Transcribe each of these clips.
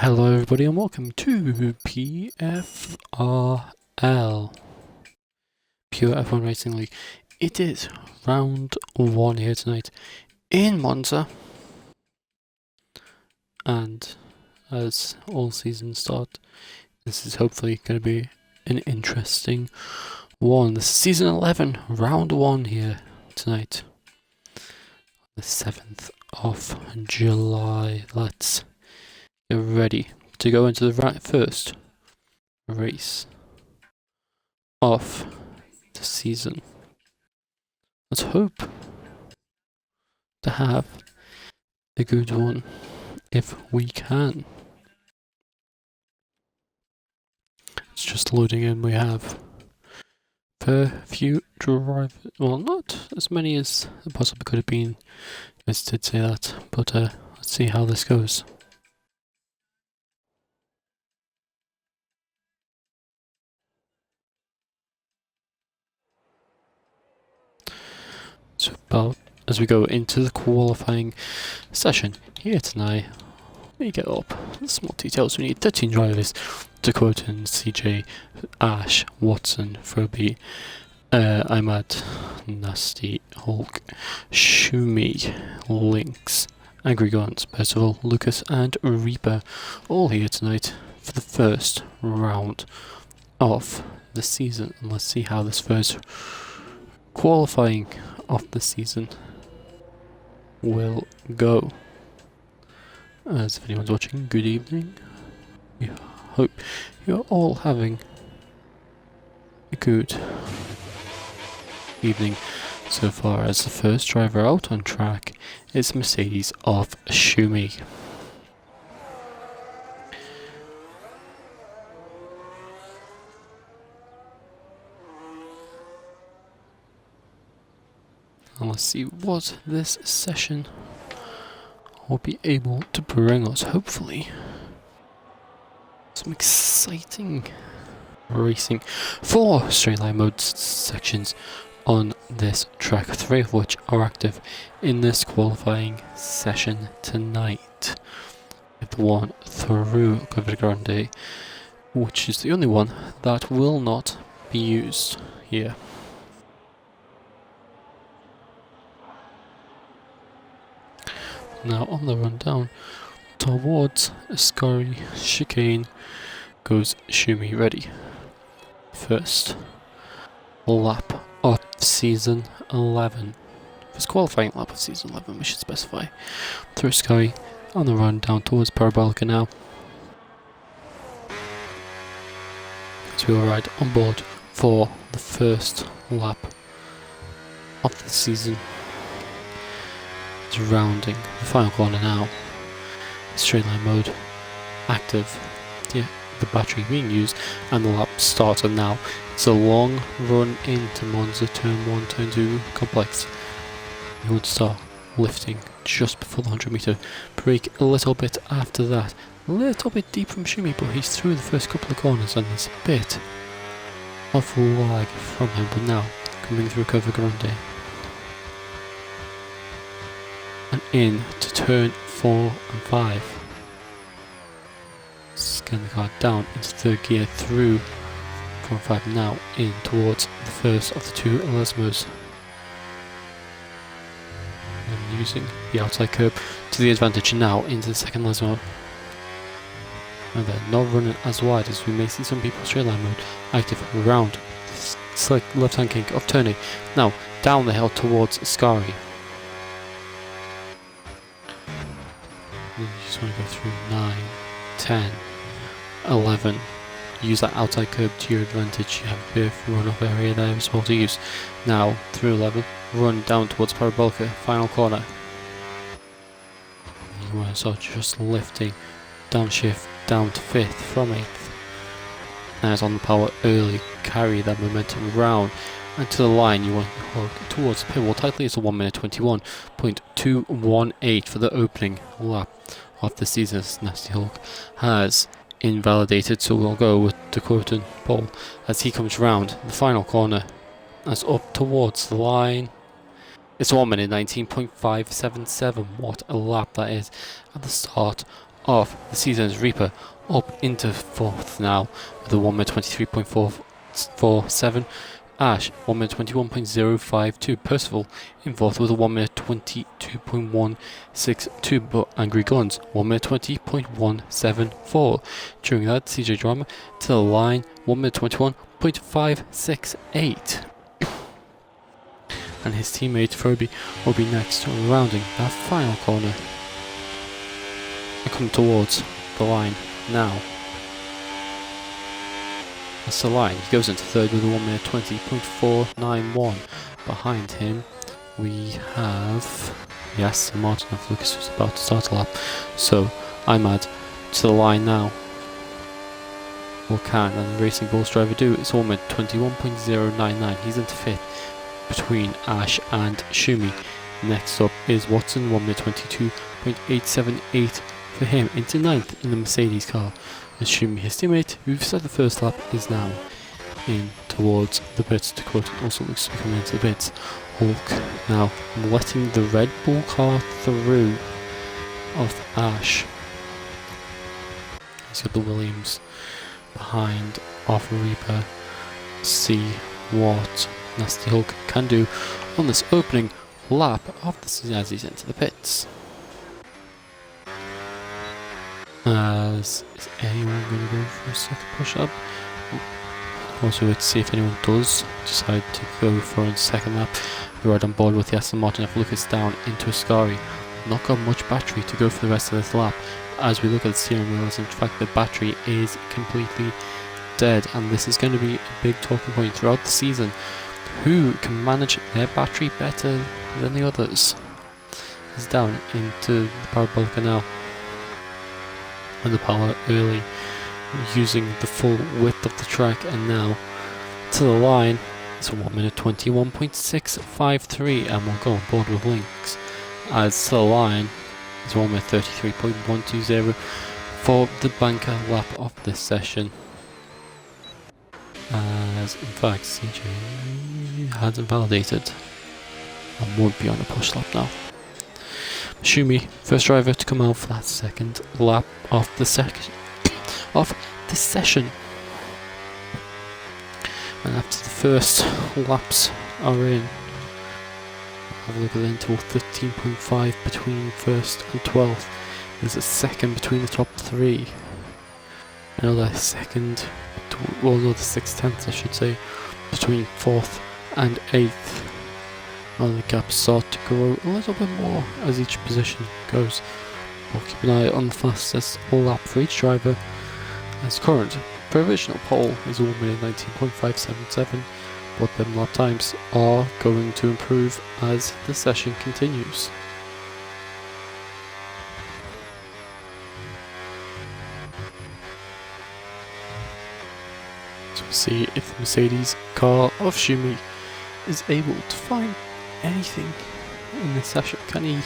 Hello everybody and welcome to Pfrl, Pure F1 Racing League. It is round 1 here tonight in Monza, and as all seasons start, this is hopefully going to be an interesting one. This is season 11, round 1 here tonight, the 7th of July. Let's get ready to go into the first race of the season. Let's hope to have a good one if we can. It's just loading in. We have a few drivers, well, not as many as it possibly could have been. I did say that, but let's see how this goes. So about as we go into the qualifying session here tonight, we get up the small details. We need 13 drivers: Dakota, CJ, Ash, Watson, Pfrl, Imad, Nasty, Hulk, Shumi, Lynx, Angry Guns, Percival, Lucas, and Reaper, all here tonight for the first round of the season. And let's see how this first qualifying of the season will go. As if anyone's watching, good evening. We hope you're all having a good evening so far, as the first driver out on track is Mercedes of Shumi. And let's see what this session will be able to bring us. Hopefully some exciting racing. 4 straight line mode sections on this track, 3 of which are active in this qualifying session tonight. We have the one through Cover Grande, which is the only one that will not be used here. Now on the run down towards Ascari chicane goes Shumi. Ready. First lap of season 11. First qualifying lap of season 11, we should specify. Through Ascari on the run down towards Parabolica now. So we will ride on board for the first lap of the season. Rounding the final corner now. Straight line mode active. Yeah, the battery being used, and the lap starter now. It's a long run into Monza turn 1, turn 2 complex. You would start lifting just before the 100-meter break. A little bit after that, a little bit deep from Shumi, but he's through the first couple of corners and there's a bit of lag from him. But now coming through Cover Grande and in to turn 4 and 5. Scan the car down into third gear through 4 and 5, now in towards the first of the 2 Lesmos. And using the outside curb to the advantage now into the second Lesmo. And they're not running as wide as we may see some people. Straight line mode active around select left hand kink of turning. Now down the hill towards Ascari. You just want to go through 9, 10, 11. Use that outside curb to your advantage. You have a bit of run-off area there as well to use. Now through 11, run down towards Parabolica, final corner. You want to start just lifting, downshift down to 5th from 8th. Now it's on the power early, carry that momentum round. And to the line, you want to hook towards the pit wall tightly. It's a 1 minute 21.218 for the opening lap of the season. Nasty Hulk has invalidated, so we'll go with Dakota pole as he comes round the final corner. As up towards the line, it's 1 minute 19.577. What a lap that is at the start of the season's Reaper up into 4th now with a 1 minute 23.447. Ash 1 minute 21.052. Pfrl in 4th with a 1 minute 22.162. But Angry Guns 1 minute 20.174. During that, CJ Drama to the line 1 minute 21.568. And his teammate Pfrl will be next, rounding that final corner and come towards the line now. That's the line. He goes into 3rd with a 1 minute 20.491. Behind him we have, yes, Martin of Lucas was about to start a lap. So I'm to the line now. What can and the Racing Bulls driver do? It's 1 minute 21.099. He's into 5th between Ash and Shumi. Next up is Watson, 1 minute 22.878 for him, into 9th in the Mercedes car. And Shumi, his teammate, who started the first lap, is now in towards the pits. To quote, also looks to be coming into the pits. Hulk now letting the Red Bull car through of Ash. He's got the Williams behind off Reaper. See what Nasty Hulk can do on this opening lap of the season as he's into the pits. Is anyone going to go for a second push up? Also, let's see if anyone does decide to go for a second lap. We're right on board with the Aston Martin of Lucas down into Ascari. Not got much battery to go for the rest of this lap. As we look at the steering wheels, in fact the battery is completely dead, and this is going to be a big talking point throughout the season. Who can manage their battery better than the others? It's down into the Parabolica now. And the power early, using the full width of the track, and now to the line. It's a 1 minute 21.653, and we'll go on board with links. As to the line, it's 1 minute 33.120 for the banker lap of this session. As in fact, CJ hasn't validated and won't be on a push lap now. Shumi, first driver to come out for that second lap of the session. And after the first laps are in, have a look at the interval 13.5 between 1st and 12th. There's a second between the top 3. Another second, well, another 6/10 I should say, between 4th and 8th. And the gaps start to grow a little bit more as each position goes. We'll keep an eye on the fastest lap for each driver, as current provisional pole is 1 minute 19.577, but them lap times are going to improve as the session continues. So we'll see if the Mercedes car of Shumi is able to find anything in this session. Can he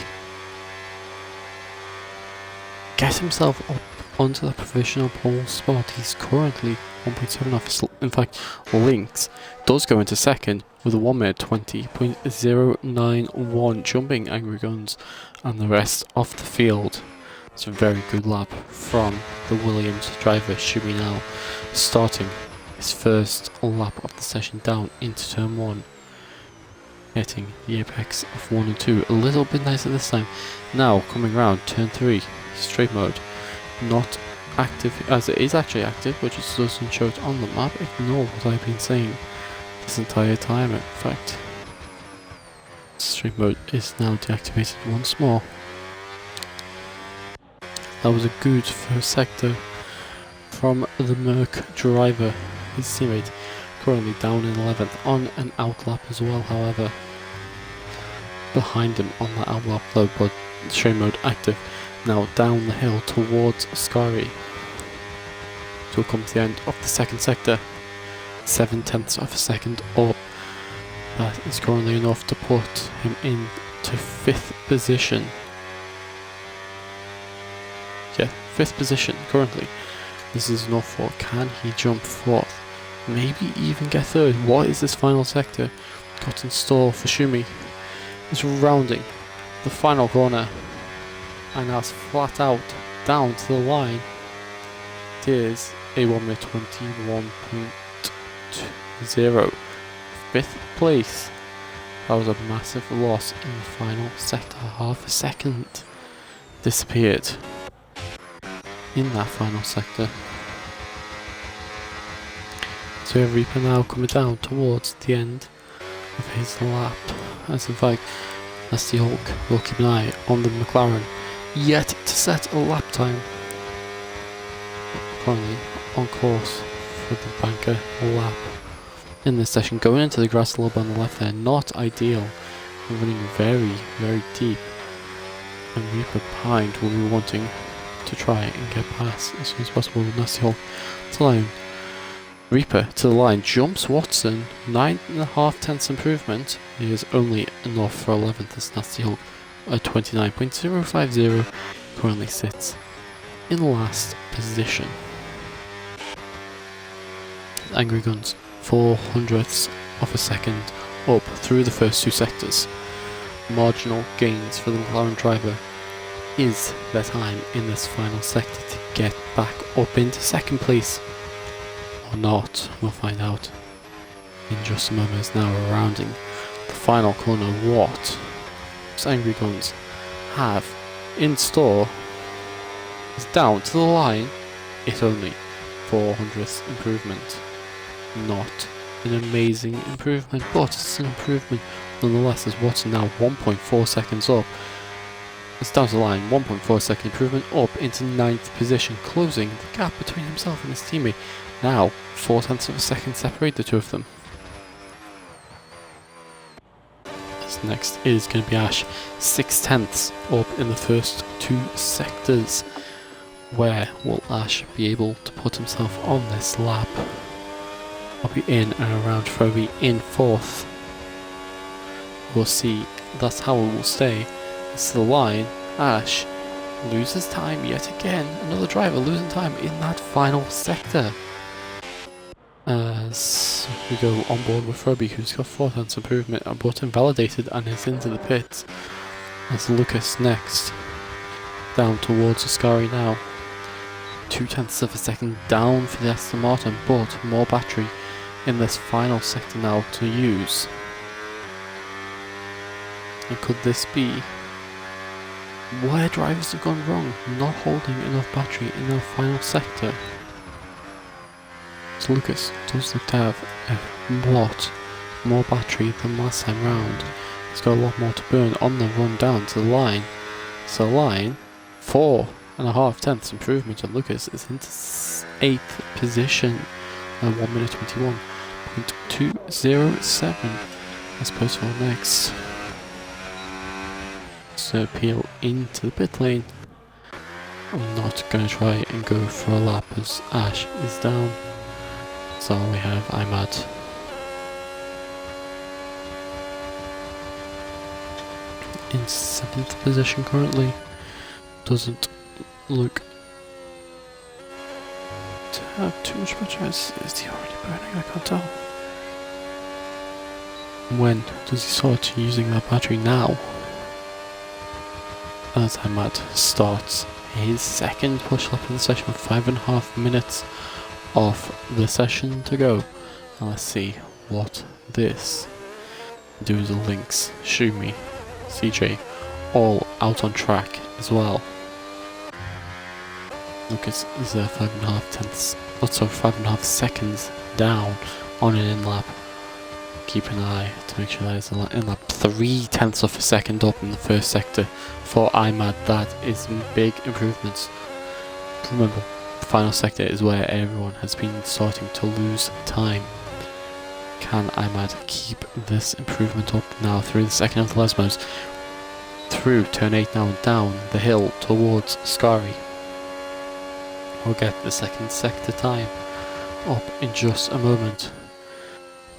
get himself up onto the provisional pole spot? He's currently 1.7 off his, in fact, Lynx does go into second with a 1 minute 20.091, jumping Angry Guns and the rest of the field. It's a very good lap from the Williams driver. Shumi now starting his first lap of the session down into turn 1. Hitting the apex of 1 and 2 a little bit nicer this time. Now coming round turn 3, straight mode, not active as it is actually active, but just doesn't show it on the map. Ignore what I've been saying this entire time. In fact, straight mode is now deactivated once more. That was a good first sector from the Merc driver. His teammate currently down in 11th on an outlap as well, however. Behind him on that outlap though, but straight mode active. Now down the hill towards Ascari. So we'll come to the end of the second sector. 7/10 of a second up. That is currently enough to put him into 5th position. Yeah, 5th position currently. This is enough for, can he jump 4th? Maybe even get 3rd. What is this final sector got in store for Shumi? He's rounding the final corner, and that's flat out down to the line. It is a 1 minute 21.20. 5th place. That was a massive loss in the final sector. Half a second disappeared in that final sector. So we have Reaper now coming down towards the end of his lap. As in fact, Nasty Hulk will keep an eye on the McLaren, yet to set a lap time. Currently on course for the banker lap in this session. Going into the grass a little bit on the left there, not ideal. Running very, very deep. And Reaper behind will be wanting to try and get past as soon as possible. Nasty Hulk to line. Reaper to the line, jumps Watson, 9.5 tenths improvement. He is only enough for 11th as Nasty Hulk at 29.050 currently sits in last position. Angry Guns, 0.04 of a second up through the first two sectors. Marginal gains for the McLaren driver. Is their time in this final sector to get back up into second place or not? We'll find out in just a moment. As now we're rounding the final corner. What does Angry Guns have in store? Is down to the line. It's only 0.04 improvement. Not an amazing improvement, but it's an improvement nonetheless, as Watson now 1.4 seconds up. It's down to the line, 1.4 second improvement up into 9th position, closing the gap between himself and his teammate. Now 0.4 of a second separate the two of them. This next is going to be Ash, 0.6 up in the first two sectors. Where will Ash be able to put himself on this lap? I'll be in and around Pfrl in 4th. We'll see. That's how it will stay. It's the line. Ash loses time yet again. Another driver losing time in that final sector. As we go on board with Pfrl, who's got 0.4 improvement but invalidated and is into the pits. As Lucas next. Down towards Ascari now. 0.2 of a second down for the Aston Martin, but more battery in this final sector now to use. And could this be where drivers have gone wrong, not holding enough battery in the final sector? So Lucas does look to have a lot more battery than last time round. He's got a lot more to burn on the run down to the line. So line, 4.5 improvement on Lucas is into 8th position at 1 minute 21.207 as Pfrl next. So peel into the pit lane. I'm not going to try and go for a lap as Ash is down. So we have Imad. In 7th position currently. Doesn't look to have too much battery. Is he already burning? I can't tell. When does he start using that battery? Now. As Imad starts his second push lap of the session with 5.5 minutes of the session to go. And let's see what this do. The links, Shumi, CJ, all out on track as well. Lucas is 5.5 seconds down on an in lap. Keep an eye to make sure that is in lap. 0.3 of a second up in the first sector for Imad. That is big improvements. Remember, the final sector is where everyone has been starting to lose time. Can Imad keep this improvement up now through the second of the Lesmos? Through turn 8 now and down the hill towards Scari. We'll get the second sector time up in just a moment.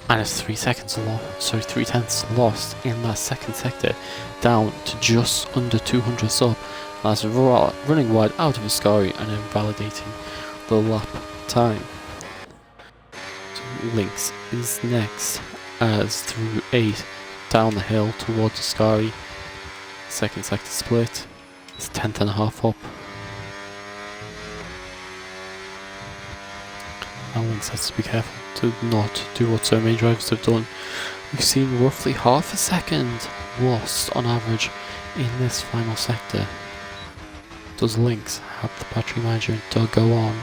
And it's 3 seconds lost, 3 tenths lost in that second sector, down to just under 200 sub. That's running wide out of Ascari and invalidating the lap time. So Lynx is next, as through 8 down the hill towards Ascari. Second sector split. It's 10th and a half up. Now Lynx has to be careful to not do what so many drivers have done. We've seen roughly half a second lost on average in this final sector. Does Lynx have the battery manager to go on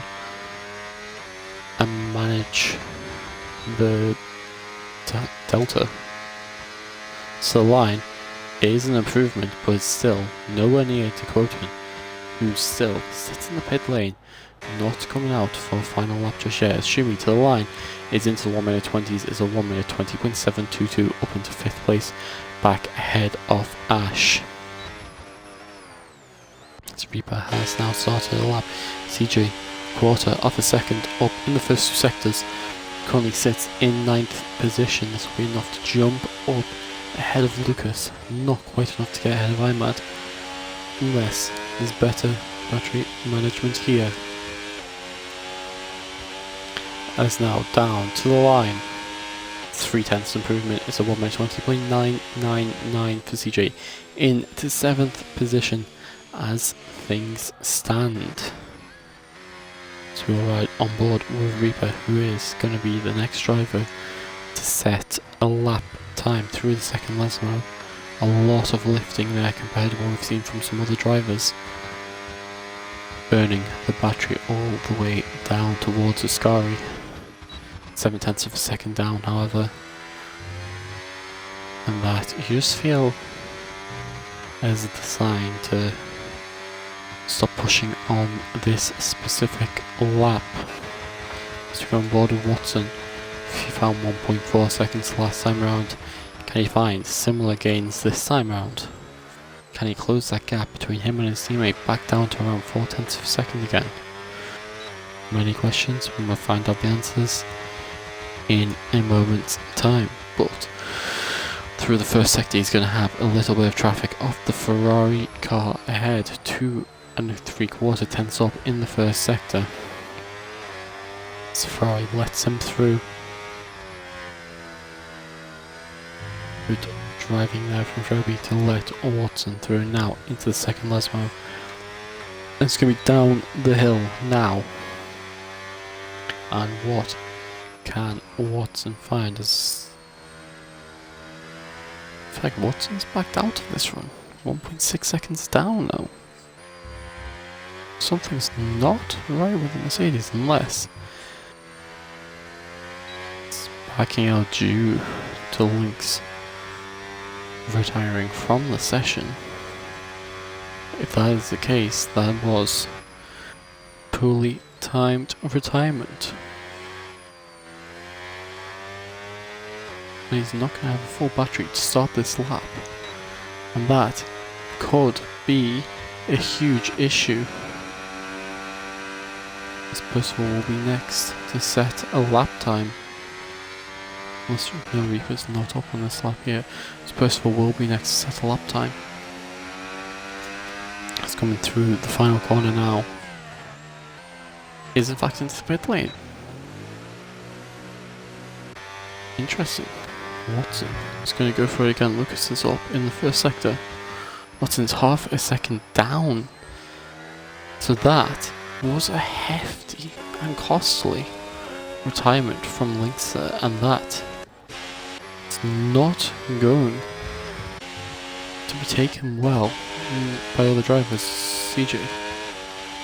and manage the delta? So the line is an improvement, but it's still nowhere near to Quoten, who still sits in the pit lane, not coming out for a final lap just yet. Assuming to the line is into the 1 minute 20s, is a 1 minute 20.722 up into 5th place, back ahead of Ash. As Reaper has now started a lap. CJ, quarter of a second up in the first 2 sectors, currently sits in 9th position. This will be enough to jump up ahead of Lucas. Not quite enough to get ahead of IMAD, unless there's better battery management here. As now down to the line. 3/10 improvement. It's a 1 minute 20.999 for CJ into 7th position as things stand. So we're right on board with Reaper, who is going to be the next driver to set a lap time through the second Lesmo. A lot of lifting there compared to what we've seen from some other drivers. Burning the battery all the way down towards Ascari. 7/10 of a second down, however. And that you just feel as a sign to stop pushing on this specific lap. So we're on board with Watson. If you found 1.4 seconds last time round, can he find similar gains this time round? Can he close that gap between him and his teammate back down to around 4/10 of a second again? Many questions, we will find out the answers in a moment's time. But through the first sector he's going to have a little bit of traffic off the Ferrari car ahead. 2 3/4 tenths up in the first sector. So Ferrari lets him through. Good driving there from Roby to let Watson through now into the second Lesmo. It's going to be down the hill now. And what can Watson find? As in fact, Watson's backed out of this run. 1.6 seconds down now. Something's not right with the Mercedes unless it's backing out due to Lynx retiring from the session. If that is the case, that was poorly timed retirement. And he's not going to have a full battery to start this lap. And that could be a huge issue. As Pfrl will be next to set a lap time. Unless Reaper's not up on this lap yet. As Pfrl will be next to set a lap time. It's coming through the final corner now. Is in fact into the pit lane. Interesting. Watson is going to go for it again. Lucas is up in the first sector. Watson's half a second down. So that was a hefty and costly retirement from Lynx there, and that is not going to be taken well by other drivers. CJ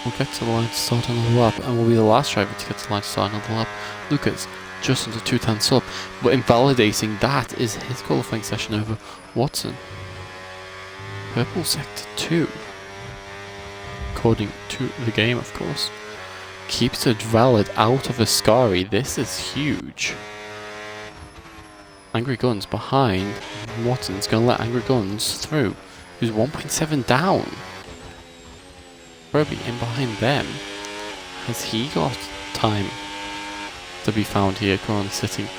will get to the line to start another lap and will be the last driver to get to the line to start another lap. Lucas just under 2 tenths up, but invalidating that is his qualifying session over Watson. Purple sector 2, according to the game of course, keeps it valid out of Ascari. This is huge. Angry Guns behind Watson's going to let Angry Guns through, who's 1.7 down. Roby in behind them. Has he got time to be found here? Currently sitting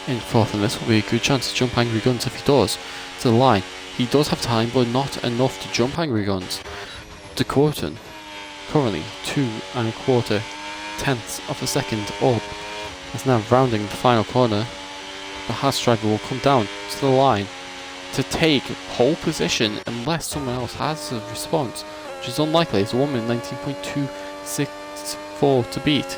in 4th, and this will be a good chance to jump Angry Guns if he does to the line. He does have time, but not enough to jump Angry Guns. De Courton currently 2 1/4 tenths of a second up. Is now rounding the final corner. The Haas driver will come down to the line to take pole position unless someone else has a response, which is unlikely. It's a 1 minute 19.264 to beat.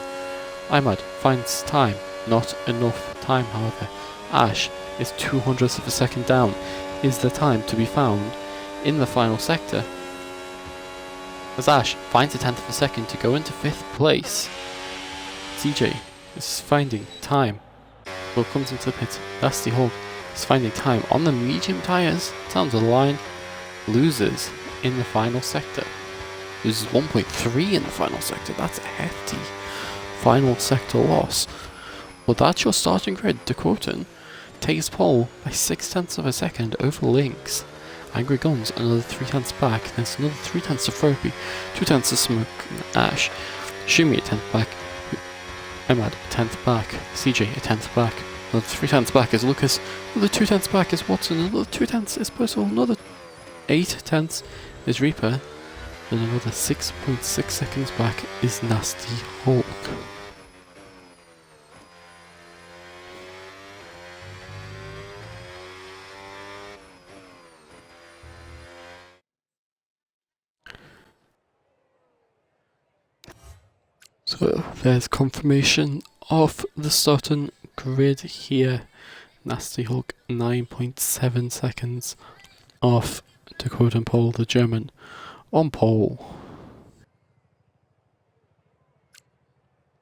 Imad finds time. Not enough time, however. Ash is 200ths of a second down. Is the time to be found in the final sector? As Ash finds a tenth of a second to go into 5th place. CJ is finding time. Will comes into the pit. Nasty Hulk is finding time on the medium tyres. Down the line. Loses in the final sector. Loses 1.3 in the final sector. That's a hefty final sector loss. But that's your starting grid. Dakotan takes pole by 6/10 of a second over Lynx. Angry Guns another 3/10 back. There's another 3/10 to Furby, 2/10 to Smoke and Ash. Shumi a 10th back. Emad a 10th back. CJ a 10th back. Another 3/10 back is Lucas. Another 2/10 back is Watson. Another 2/10 is Purcell. Another 8/10 is Reaper. And another 6.6 seconds back is Nasty Hulk. So there's confirmation of the starting grid here. Nasty Hulk 9.7 seconds off Dakota pole, the German on pole.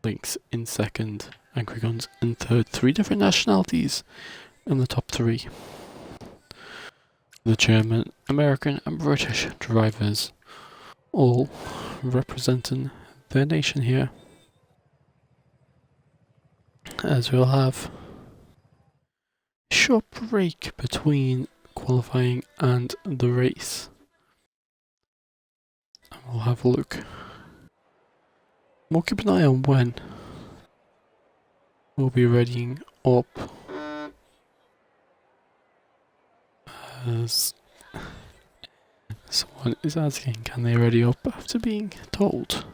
Lynx in second, Angry Guns in third. 3 different nationalities in the top 3. The German, American and British drivers all representing their nation here. As we'll have a short break between qualifying and the race. And we'll have a look. We'll keep an eye on when we'll be readying up. As someone is asking, can they ready up after being told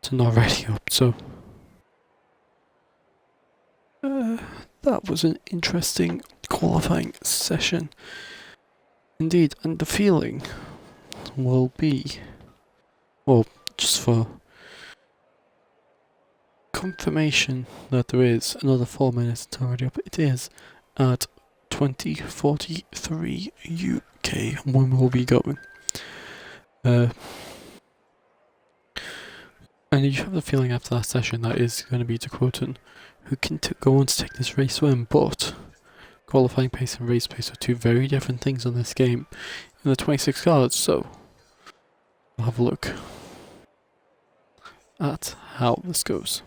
to not ready up? So that was an interesting qualifying session indeed, and the feeling will be, well, just for confirmation that there is another 4 minutes to ready up, it is at 20:43 UK when we'll be going. And you have the feeling after that session that is going to be Dakotan who can go on to take this race win, but qualifying pace and race pace are 2 very different things on this game in the 26 cards, so we'll have a look at how this goes.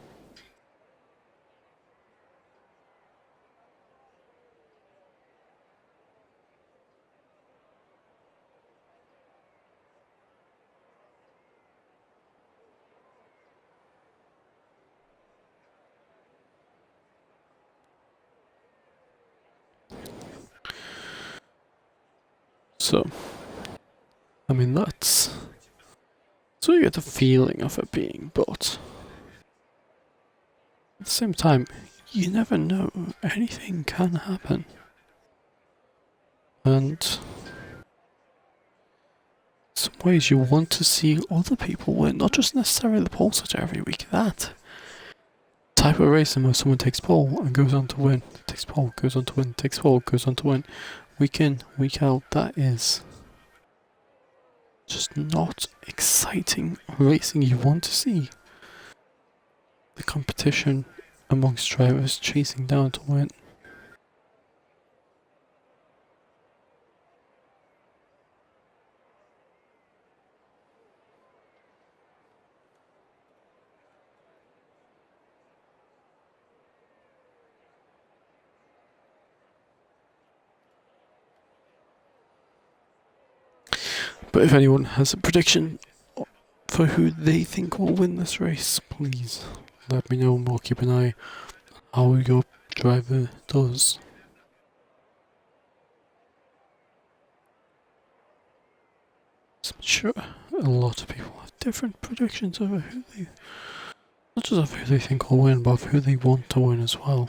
So, I mean, that's so you get the feeling of it being, but at the same time, you never know, anything can happen. And in some ways you want to see other people win, not just necessarily the pole sitter every week. That type of racing where someone takes pole and goes on to win, takes pole, goes on to win, takes pole, goes on to win, week in, week out, that is just not exciting racing you want to see. The competition amongst drivers chasing down to win. But if anyone has a prediction for who they think will win this race, please let me know and we'll keep an eye on how your driver does. I'm sure a lot of people have different predictions over who they, not just of who they think will win, but of who they want to win as well.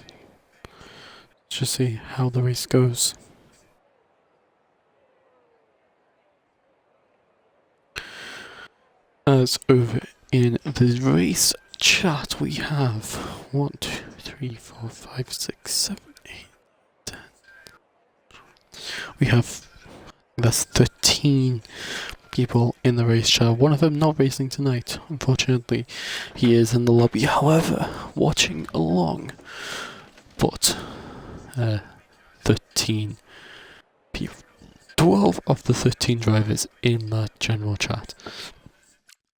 Let's just see how the race goes. As over in the race chat we have 1, 2, 3, 4, 5, 6, 7, 8, 10. We have that's 13 people in the race chat. One of them not racing tonight, unfortunately. He is in the lobby, however, watching along. But 13 people. 12 of the 13 drivers in that general chat.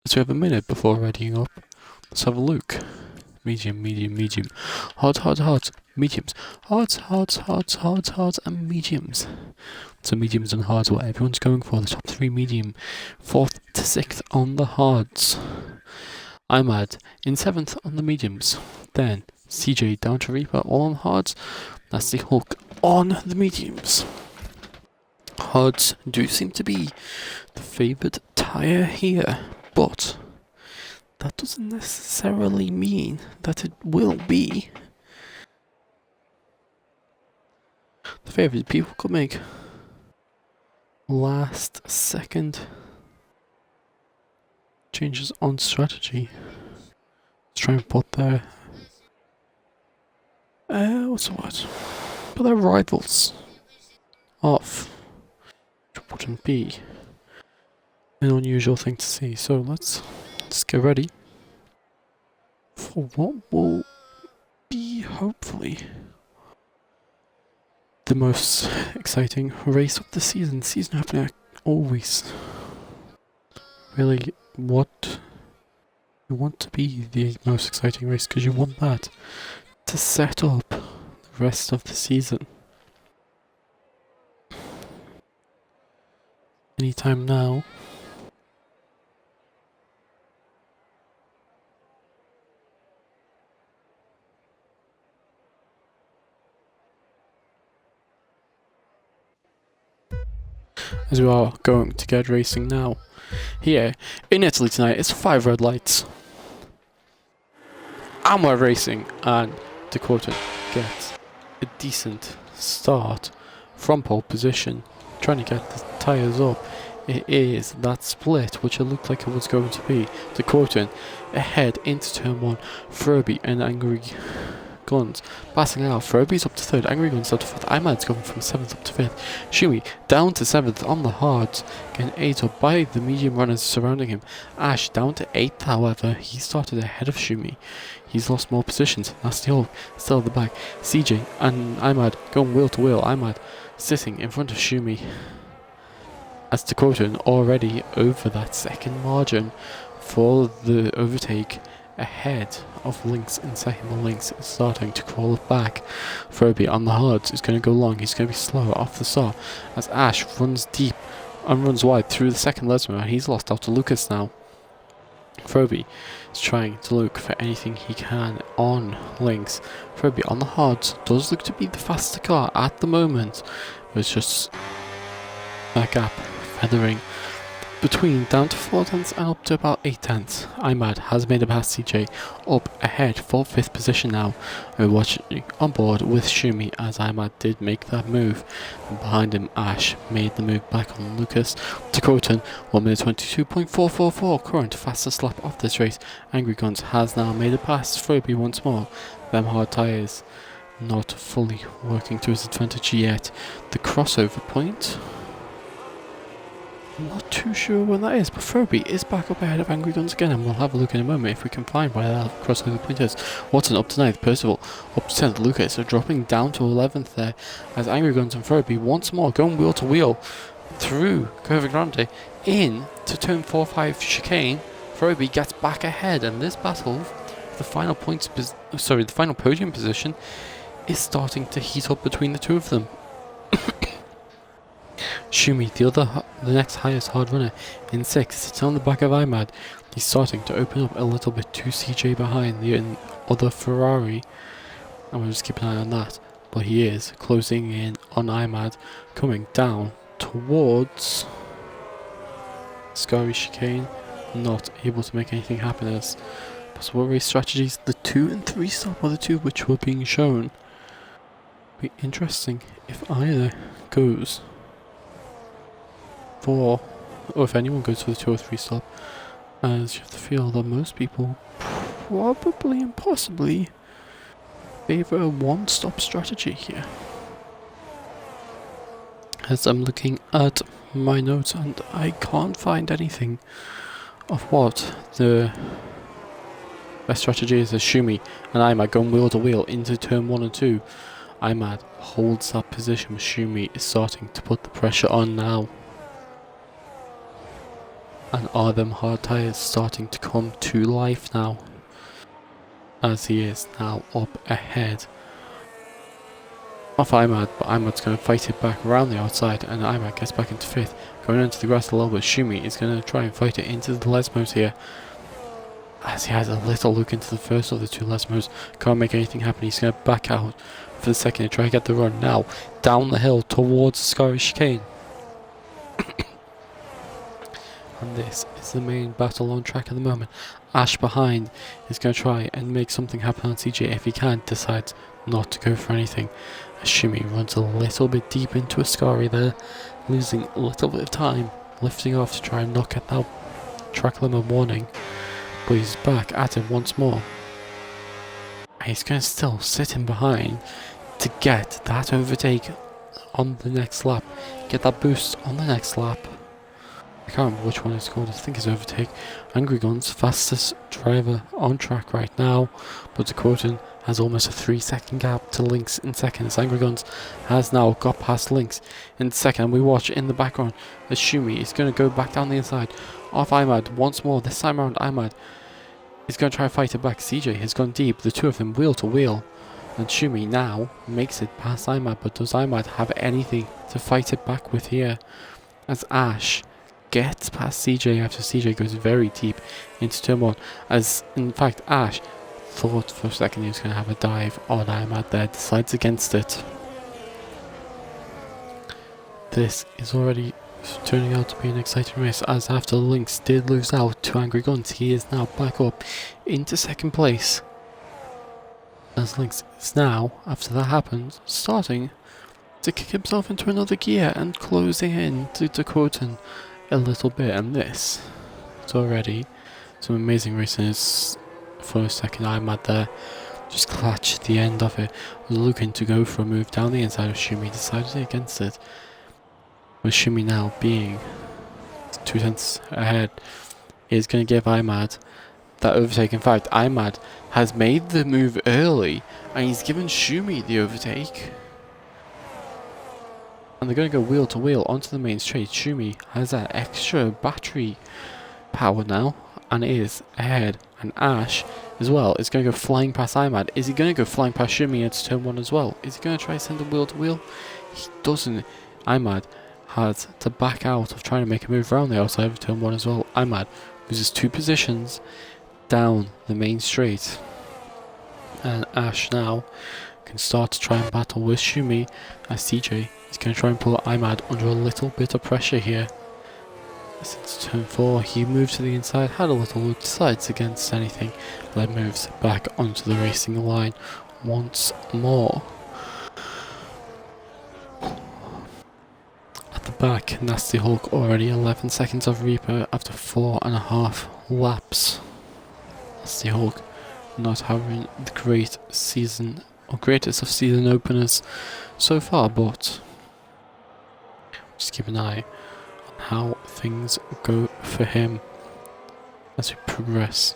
So we have a minute before readying up. Let's have a look. Medium, medium, medium. Hard, hard, hard. Mediums. Hards, hards, hards, hards, hards, and mediums. So mediums and hards, what everyone's going for. The top 3 medium. 4th to 6th on the hards. Imad in 7th on the mediums. Then CJ down to Reaper, all on hards. That's the Hulk on the mediums. Hards do seem to be the favoured tyre here, but that doesn't necessarily mean that it will be the favoured. People could make last second changes on strategy. Let's try and put their what's the word? Put their rivals off. Which wouldn't be an unusual thing to see. So let's get ready for what will be hopefully the most exciting race of the season. Season opener always really what you want to be the most exciting race, because you want that to set up the rest of the season. Anytime now. As we are going to get racing now. Here in Italy tonight, it's 5 red lights. And we're racing, and Dakota gets a decent start from pole position, trying to get the tyres up. It is that split which it looked like it was going to be. Dakota ahead into turn 1. Pfrl and Angry Guns passing out. Furby's up to 3rd, Angry Guns up to 4th, Imad's going from 7th up to 5th, Shumi down to 7th on the hards, getting 8 up by the medium runners surrounding him. Ash down to 8th, however, he started ahead of Shumi. He's lost more positions. Nasty Hulk still at the back. CJ and Imad going wheel to wheel. Imad sitting in front of Shumi. As Dakota already over that second margin for the overtake, ahead of Lynx and second. Lynx is starting to crawl back. Pfrl on the hards is going to go long. He's going to be slower off the start as Ash runs deep and runs wide through the second Lesmer, and he's lost out to Lucas now. Pfrl is trying to look for anything he can on Lynx. Pfrl on the hards does look to be the faster car at the moment, but it's just that gap feathering between down to 4 tenths and up to about 8 tenths. Imad has made a pass CJ up ahead for 5th position now. We're watching on board with Shumi as Imad did make that move. And behind him Ash made the move back on Lucas. Dakota 1 minute 22.444, current fastest lap of this race. Angry Guns has now made a pass. Pfrl once more. Them hard tyres not fully working to his advantage yet. The crossover point, I'm not too sure when that is, but Pfrl is back up ahead of Angry Guns again, and we'll have a look in a moment if we can find where that crossover point is. Watson up to 9th, Percival up to 10th, Lucas are dropping down to 11th there, as Angry Guns and Pfrl once more going wheel to wheel through Curva Grande in to turn 4-5 chicane. Pfrl gets back ahead, and this battle, the final the final podium position, is starting to heat up between the two of them. Shumi, the next highest hard runner, in 6th, sits on the back of Imad. He's starting to open up a little bit to CJ behind the other Ferrari, and we'll just keep an eye on that. But he is closing in on Imad, coming down towards Scary Chicane, not able to make anything happen as possible race strategies. The 2 and 3 stop are the two which were being shown. Be interesting if either goes for, or if anyone goes for the 2 or 3 stop, as you have to feel that most people probably and possibly favour a one-stop strategy here. As I'm looking at my notes and I can't find anything of what the best strategy is. Shumi and Imad going wheel to wheel into turn 1 and 2. Imad holds that position. Shumi is starting to put the pressure on now. And are them hard tyres starting to come to life now? As he is now up ahead of Imad, but Imad's going to fight it back around the outside, and Imad gets back into 5th, going into the grass a little bit. Shumi is going to try and fight it into the Lesmos here, as he has a little look into the first of the two Lesmos. Can't make anything happen. He's going to back out for the second and try and get the run now down the hill towards the Scary Chicane. And this is the main battle on track at the moment. Ash behind is going to try and make something happen on CJ. If he can, decides not to go for anything. Shumi runs a little bit deep into a Scary there, losing a little bit of time, lifting off to try and knock at that track limit warning. But he's back at it once more. And he's going to still sit in behind to get that overtake on the next lap, get that boost on the next lap. I can't remember which one it's called. I think it's overtake. Angry Guns, fastest driver on track right now, but Dakotan has almost a 3-second gap to Lynx in second. As Angry Guns has now got past Lynx in second, and we watch in the background as Shumi is going to go back down the inside off Imad once more. This time around, Imad is going to try to fight it back. CJ has gone deep, the two of them wheel to wheel, and Shumi now makes it past Imad, but does Imad have anything to fight it back with here? As Ash gets past CJ after CJ goes very deep into turn 1, as in fact Ash thought for a second he was going to have a dive on Imad there, decides against it. This is already turning out to be an exciting race, as after Lynx did lose out to Angry Guns, he is now back up into second place. As Lynx is now, after that happened, starting to kick himself into another gear and closing in to Dakotan a little bit, and this is already some amazing racing. For a second, Imad there just clutched the end of it, was looking to go for a move down the inside of Shumi, decided against it, with Shumi now being 2 tenths ahead, is going to give Imad that overtake. In fact, Imad has made the move early and he's given Shumi the overtake. And they're going to go wheel to wheel onto the main straight. Shumi has that extra battery power now and is ahead. And Ash as well is going to go flying past Imad. Is he going to go flying past Shumi into turn 1 as well? Is he going to try to send a wheel to wheel? He doesn't. Imad has to back out of trying to make a move around the outside of turn 1 as well. Imad loses 2 positions down the main straight. And Ash now can start to try and battle with Shumi, as CJ is going to try and pull Imad under a little bit of pressure here. Since turn 4 he moves to the inside, had a little look, decides against anything, then moves back onto the racing line once more. At the back, Nasty Hulk already 11 seconds of Reaper after 4.5 laps. Nasty Hulk not having the great season or greatest of season openers so far, but just keep an eye on how things go for him as we progress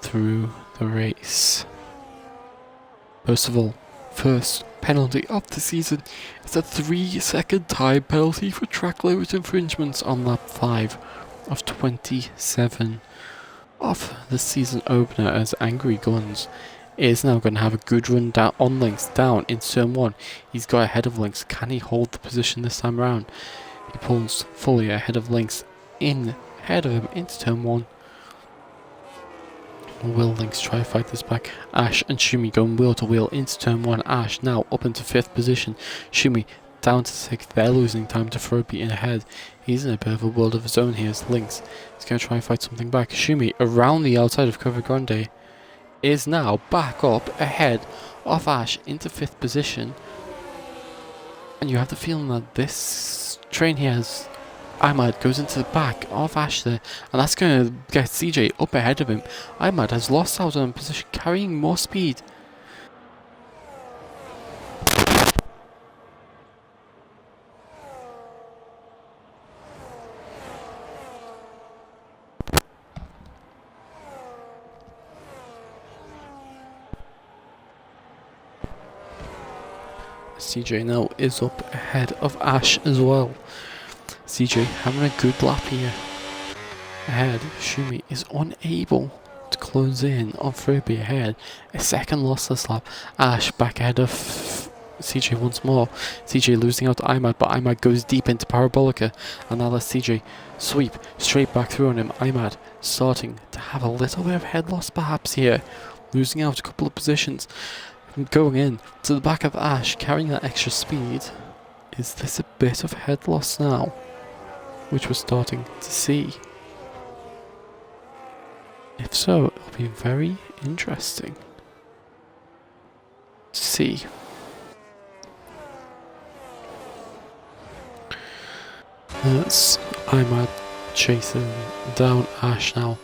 through the race. First of all, first penalty of the season is a 3-second time penalty for track limit infringements on lap 5 of 27 of the season opener, as Angry Guns is now going to have a good run down on Lynx down in turn 1. He's got ahead of Lynx. Can he hold the position this time around? He pulls fully ahead of Lynx, in ahead of him into turn 1. Will Lynx try to fight this back? Ash and Shumi going wheel to wheel into turn 1. Ash now up into 5th position. Shumi down to 6th. They're losing time to Pfrl in ahead. He's in a bit of a world of his own here as Lynx is going to try and fight something back. Shumi around the outside of Cover Grande is now back up ahead of Ash into 5th position. And you have the feeling that this train here has Ahmad goes into the back of Ash there, and that's going to get CJ up ahead of him. Ahmad has lost out on position, carrying more speed. CJ now is up ahead of Ash as well. CJ having a good lap here. Ahead, Shumi is unable to close in on Pfrl ahead. A second loss this lap. Ash back ahead of CJ once more. CJ losing out to Imad, but Imad goes deep into Parabolica, and now lets CJ sweep straight back through on him. Imad starting to have a little bit of head loss perhaps here, losing out a couple of positions. Going in to the back of Ash, carrying that extra speed. Is this a bit of head loss now? Which we're starting to see. If so, it'll be very interesting to see. That's Imad chasing down Ash now.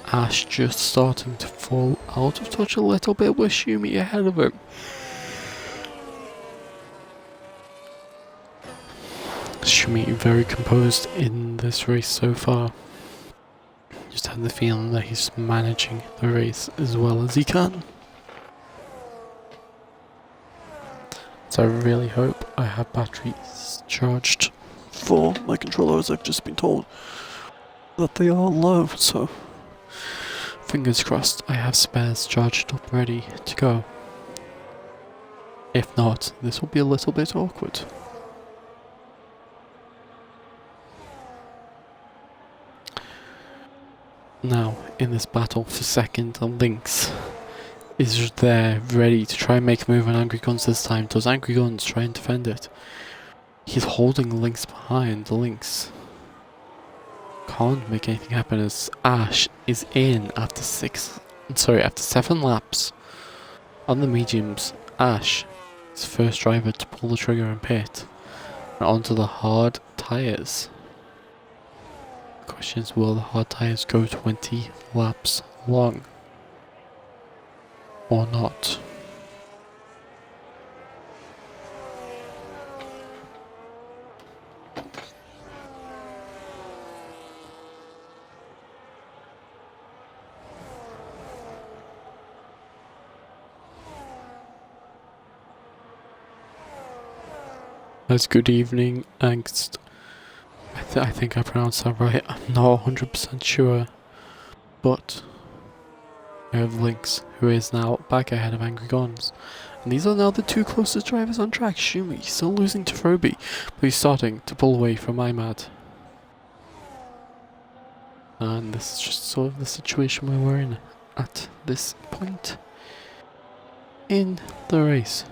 Ash just starting to fall out of touch a little bit with Shumi ahead of him. Shumi very composed in this race so far. Just have the feeling that he's managing the race as well as he can. So I really hope I have batteries charged for my controller, as I've just been told that they are low, so fingers crossed I have spares charged up ready to go. If not, this will be a little bit awkward. Now, in this battle for second, Lynx is there ready to try and make a move on Angry Guns this time. Does Angry Guns try and defend it? He's holding Lynx behind. Lynx can't make anything happen as Ash is in after 7 laps. On the mediums, Ash is the first driver to pull the trigger and pit. And onto the hard tyres. The question is, will the hard tyres go 20 laps long? Or not? That's good evening, Angst. I think I pronounced that right. I'm not 100% sure. But we have Lynx, who is now back ahead of Angry Guns. And these are now the two closest drivers on track. Shumi still losing to Pfrl, but he's starting to pull away from Imad. And this is just sort of the situation where we're in at this point in the race.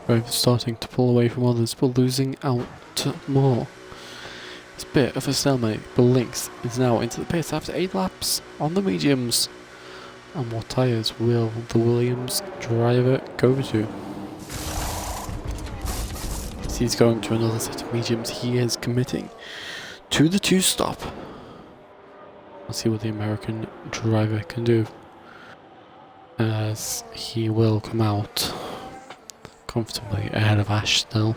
Drivers starting to pull away from others, but losing out to more. It's a bit of a stalemate, but Lynx is now into the pits after 8 laps on the mediums. And what tyres will the Williams driver go to? As he's going to another set of mediums, he is committing to the 2-stop. Let's see what the American driver can do, as he will come out comfortably ahead of Ash still.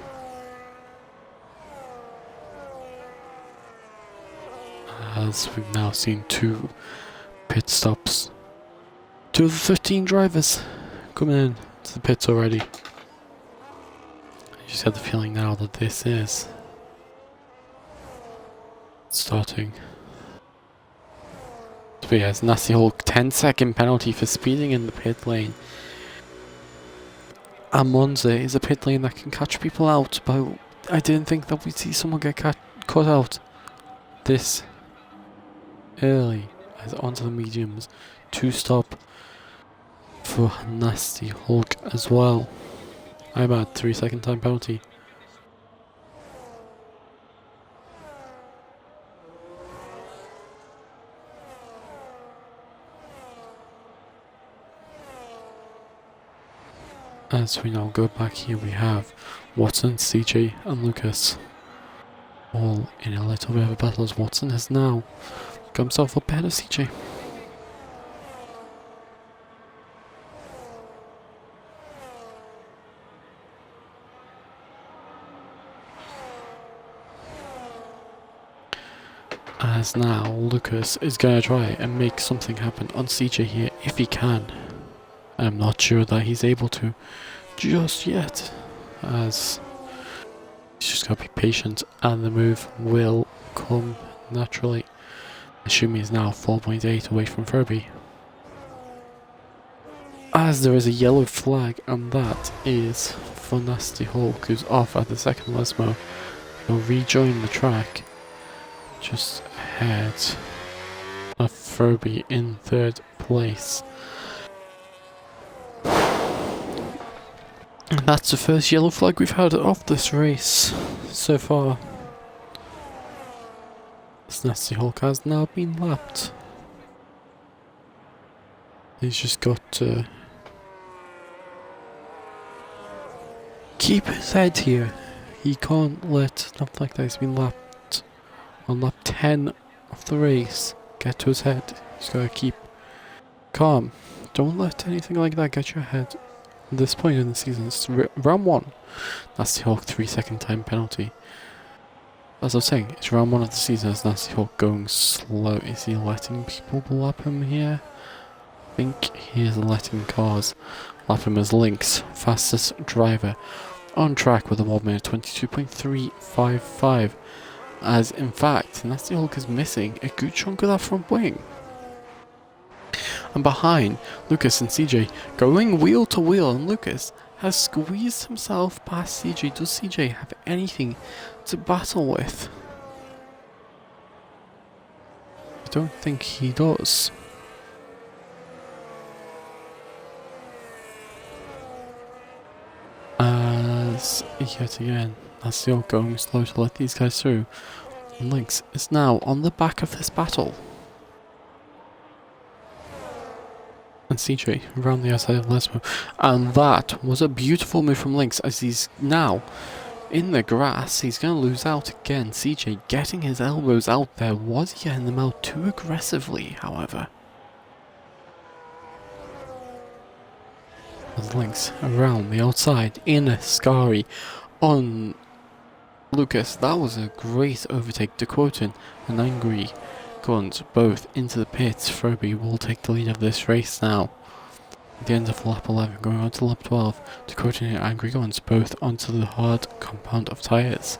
As we've now seen 2 pit stops. 2 of the 13 drivers coming in to the pits already. I just have the feeling now that this is starting to be a nasty whole 10-second penalty for speeding in the pit lane. And Monza is a pit lane that can catch people out, but I didn't think that we'd see someone get caught out this early. As onto the mediums, 2-stop for Nasty Hulk as well. I'm at 3-second time penalty. As we now go back here, we have Watson, CJ and Lucas. all in a little bit of a battle as Watson has now got himself up ahead of CJ. As now Lucas is going to try and make something happen on CJ here if he can. I'm not sure that he's able to just yet, as he's just got to be patient and the move will come naturally. Assuming he's now 4.8 away from Pfrl. As there is a yellow flag, and that is for Nasty Hulk, who's off at the second Lesmo. He'll rejoin the track just ahead of Pfrl in third place. And that's the first yellow flag we've had of this race so far. This Nasty Hulk has now been lapped. He's just got to keep his head here. He can't let stuff like that. He's been lapped on lap 10 of the race get to his head. He's got to keep calm. Don't let anything like that get your head. At this point in the season, it's round 1. Nasty Hulk 3-second time penalty. As I was saying, it's round 1 of the season. Is Nasty Hulk going slow? Is he letting people lap him here? I think he is letting cars lap him as Link's fastest driver on track with a 1 minute 22.355. As in fact, Nasty Hulk is missing a good chunk of that front wing. And behind, Lucas and CJ going wheel to wheel, and Lucas has squeezed himself past CJ. Does CJ have anything to battle with? I don't think he does. As yet again, that's still going slow to let these guys through. And Lynx is now on the back of this battle. And CJ around the outside of Lesmo. And that was a beautiful move from Lynx, as he's now in the grass. He's going to lose out again. CJ getting his elbows out there. Was he getting them out too aggressively, however? As Lynx around the outside in a Scary on Lucas. That was a great overtake. To quote an Angry Guns both into the pits. Pfrl will take the lead of this race now. At the end of lap 11, going on to lap 12. To quote an Angry Guns both onto the hard compound of tyres.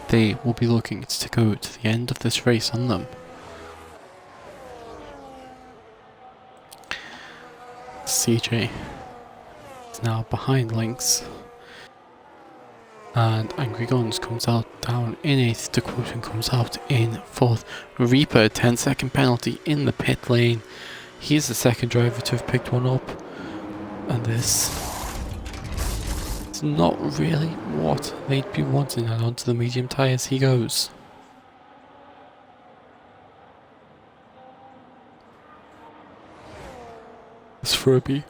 They will be looking to go to the end of this race on them. CJ is now behind Lynx. And Angry Guns comes out down in 8th, to quote and comes out in 4th. Reaper, 10-second penalty in the pit lane. He's the second driver to have picked one up. And this is not really what they'd be wanting, and onto the medium tyres he goes. It's Pfrl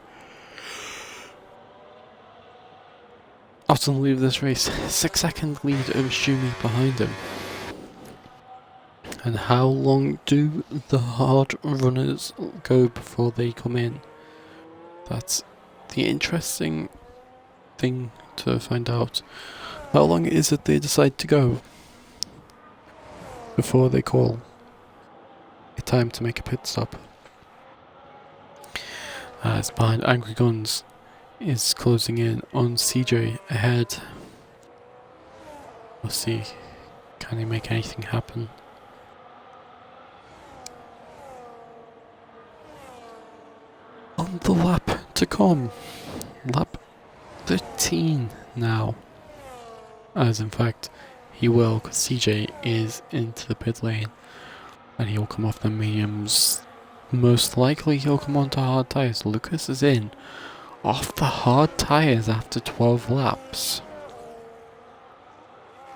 out on the lead of this race. 6-second lead over Shumi behind him. And how long do the hard runners go before they come in? That's the interesting thing to find out. How long is it they decide to go before they call it time to make a pit stop? As behind, Angry Guns is closing in on CJ ahead. We'll see, can he make anything happen? On the lap to come, lap 13 now, as in fact he will, because CJ is into the pit lane and he'll come off the mediums. Most likely he'll come onto hard tyres. Lucas is in off the hard tyres after 12 laps.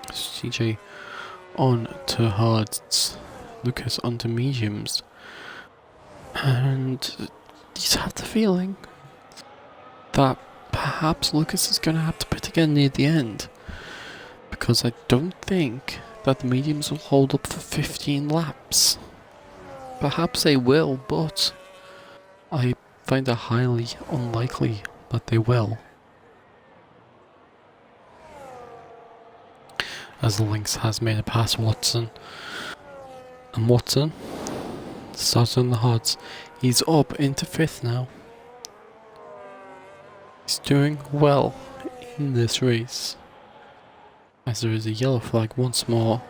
CJ on to hards, Lucas onto mediums, and you have the feeling that perhaps Lucas is going to have to pit again near the end, because I don't think that the mediums will hold up for 15 laps. Perhaps they will, but I find it highly unlikely that they will. As the Lynx has made it past Watson. And Watson starts on the hards. He's up into 5th now. He's doing well in this race. As there is a yellow flag once more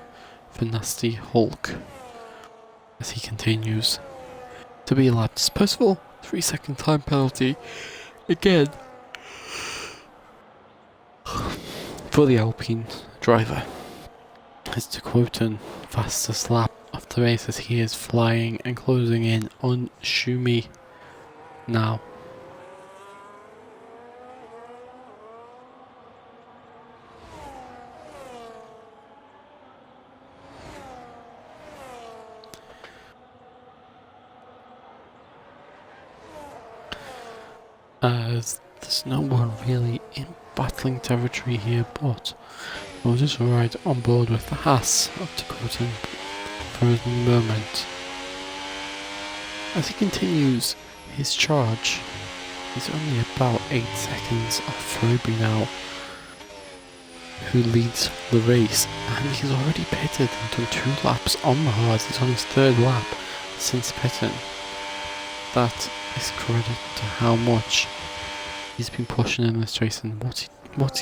for Nasty Hulk. As he continues to be lapped. Pfrl, 3-second time penalty. Again. For the Alpine driver. As to quote fastest lap of the race as he is flying and closing in on Schumi now. As there's no one really in battling territory here, but we'll just ride on board with the Haas of Dakota for the moment. As he continues his charge, he's only about 8 seconds off Pfrl now, who leads the race, and he's already pitted and done 2 laps on the hards. He's on his 3rd lap since pitting. That is credit to how much he's been pushing in this race and what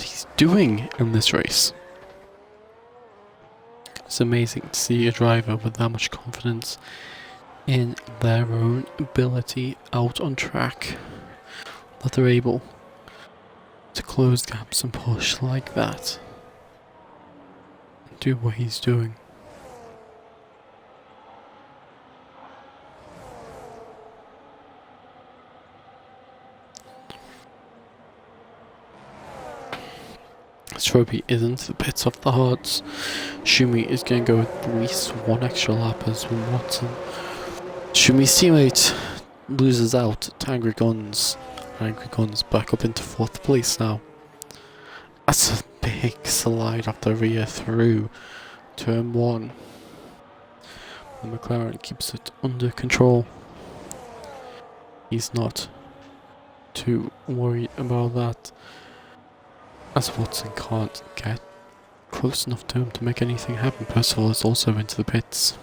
he's doing in this race. It's amazing to see a driver with that much confidence in their own ability out on track, that they're able to close gaps and push like that and do what he's doing. Trophy isn't the pits off the hards. Schumi is going to go at least 1 extra lap as Watson. Schumi's teammate loses out to Angry Guns. Angry Guns back up into 4th place now. That's a big slide off the rear through turn 1. The McLaren keeps it under control. He's not too worried about that, as Watson can't get close enough to him to make anything happen. Pfrl is also into the pits.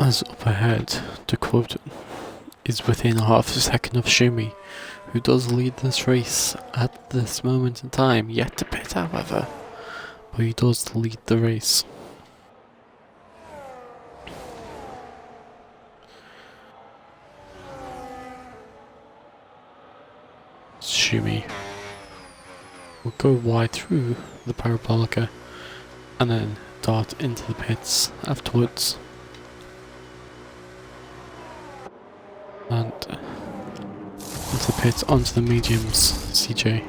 As up ahead, to quote, is within half a second of Schumi, who does lead this race at this moment in time, yet to pit however, but he does lead the race. Schumi will go wide through the parabolica and then dart into the pits afterwards. And into the pits onto the mediums. CJ,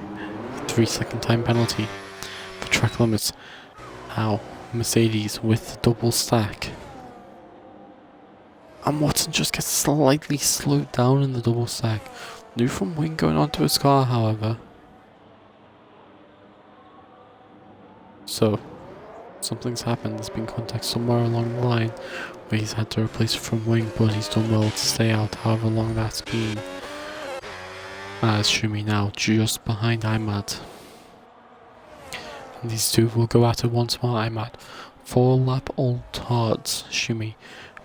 3-second time penalty for track limits. Now Mercedes with the double stack, and Watson just gets slightly slowed down in the double stack. New from wing going onto his car, however. So something's happened. There's been contact somewhere along the line where he's had to replace it from wing, but he's done well to stay out however long that's been. As Schumi now just behind Imad. And these two will go at it once more. Imad, 4-lap old hards. Schumi,